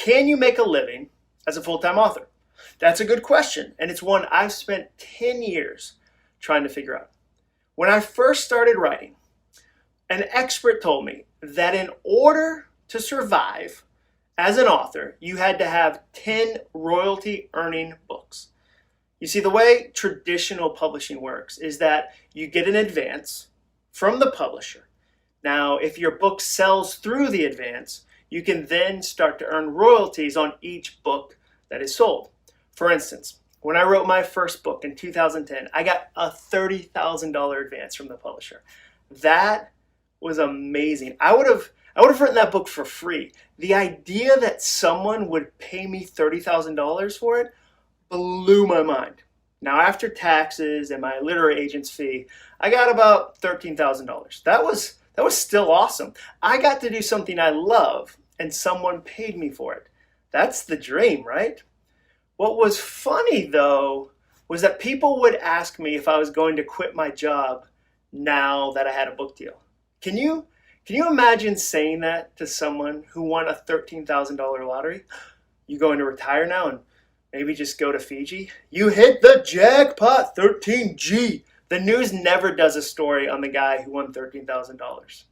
Can you make a living as a full-time author? That's a good question, and it's one I've spent 10 years trying to figure out. When I first started writing, an expert told me that in order to survive as an author, you had to have 10 royalty-earning books. You see, the way traditional publishing works is that you get an advance from the publisher. Now, if your book sells through the advance, you can then start to earn royalties on each book that is sold. For instance, when I wrote my first book in 2010, I got a $30,000 advance from the publisher. That was amazing. I would have written that book for free. The idea that someone would pay me $30,000 for it blew my mind. Now, after taxes and my literary agent's fee, I got about $13,000. That was still awesome. I got to do something I love, and someone paid me for it. That's the dream, right? What was funny, though, was that people would ask me if I was going to quit my job now that I had a book deal. Can you imagine saying that to someone who won a $13,000 lottery? You going to retire now and maybe just go to Fiji? You hit the jackpot, 13G. The news never does a story on the guy who won $13,000.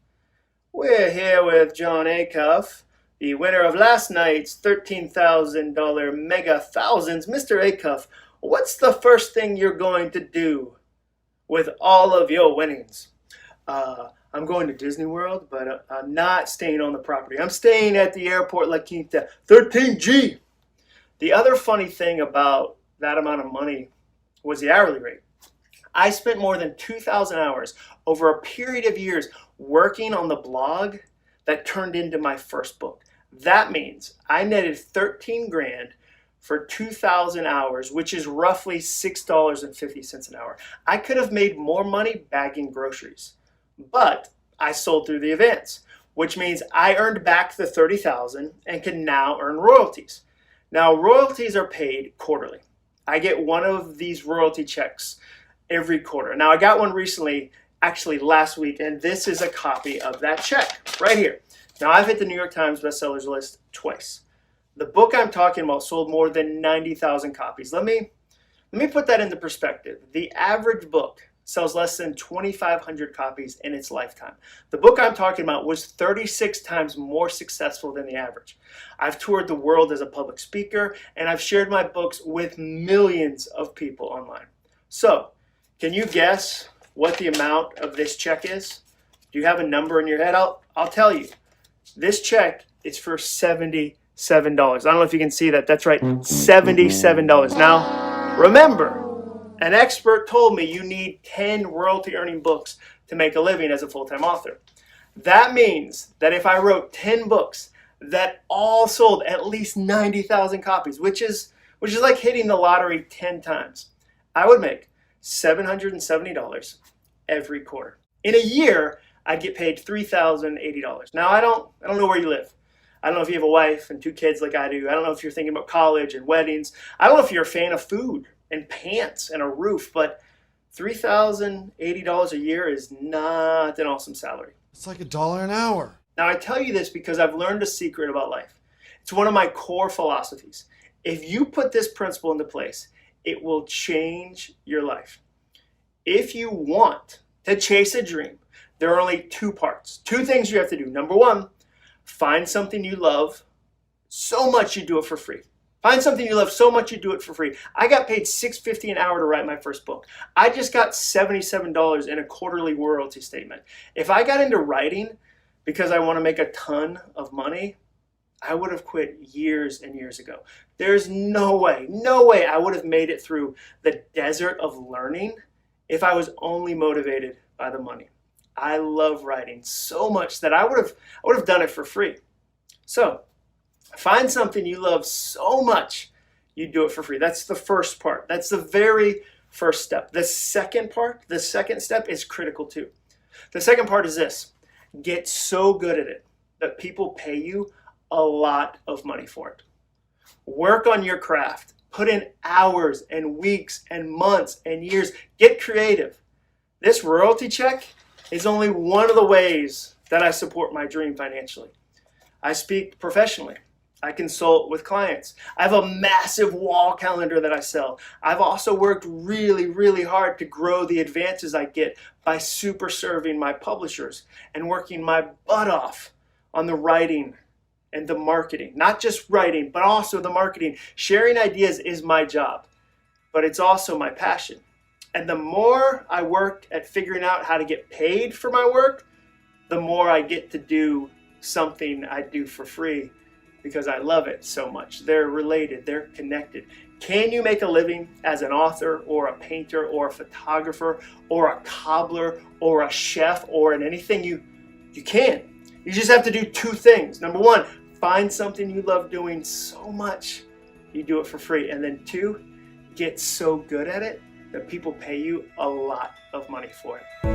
We're here with Jon Acuff, the winner of last night's $13,000 mega thousands. Mr. Acuff, what's the first thing you're going to do with all of your winnings? I'm going to Disney World, but I'm not staying on the property. I'm staying at the airport La Quinta, 13G. The other funny thing about that amount of money was the hourly rate. I spent more than 2,000 hours over a period of years working on the blog that turned into my first book. That means I netted 13 grand for 2,000 hours, which is roughly $6.50 an hour. I could have made more money bagging groceries, but I sold through the advance, which means I earned back the 30,000 and can now earn royalties. Now, royalties are paid quarterly. I get one of these royalty checks every quarter. Now, I got one recently, actually last week, and this is a copy of that check right here. Now, I've hit the New York Times bestsellers list twice. The book I'm talking about sold more than 90,000 copies. Let me put that into perspective. The average book sells less than 2,500 copies in its lifetime. The book I'm talking about was 36 times more successful than the average. I've toured the world as a public speaker, and I've shared my books with millions of people online. So, can you guess what the amount of this check is? Do you have a number in your head? I'll tell you. This check is for $77. I don't know if you can see that. That's right, $77. Now, remember, an expert told me you need 10 royalty-earning books to make a living as a full-time author. That means that if I wrote 10 books that all sold at least 90,000 copies, which is like hitting the lottery 10 times, I would make $770 every quarter. In a year, I'd get paid $3,080. Now, I don't know where you live. I don't know if you have a wife and 2 kids like I do. I don't know if you're thinking about college and weddings. I don't know if you're a fan of food and pants and a roof, but $3,080 a year is not an awesome salary. It's like $1 an hour. Now, I tell you this because I've learned a secret about life. It's one of my core philosophies. If you put this principle into place, it will change your life. If you want to chase a dream, there are only 2 parts, 2 things you have to do. Number 1, find something you love so much you do it for free. Find something you love so much you do it for free. I got paid $6.50 an hour to write my first book. I just got $77 in a quarterly royalty statement. If I got into writing because I want to make a ton of money, I would have quit years and years ago. There's no way I would have made it through the desert of learning if I was only motivated by the money. I love writing so much that I would have done it for free. So, find something you love so much you do it for free. That's the first part. That's the very first step. The second step is critical too. The second part is this: get so good at it that people pay you a lot of money for it. Work on your craft. Put in hours and weeks and months and years. Get creative. This royalty check is only one of the ways that I support my dream financially. I speak professionally. I consult with clients. I have a massive wall calendar that I sell. I've also worked really, really hard to grow the advances I get by super serving my publishers and working my butt off on the writing and the marketing. Not just writing, but also the marketing. Sharing ideas is my job, but it's also my passion. And the more I work at figuring out how to get paid for my work, the more I get to do something I do for free because I love it so much. They're related, they're connected. Can you make a living as an author or a painter or a photographer or a cobbler or a chef or in anything? You can. You just have to do two things. Number one, find something you love doing so much you do it for free. And then two, get so good at it that people pay you a lot of money for it.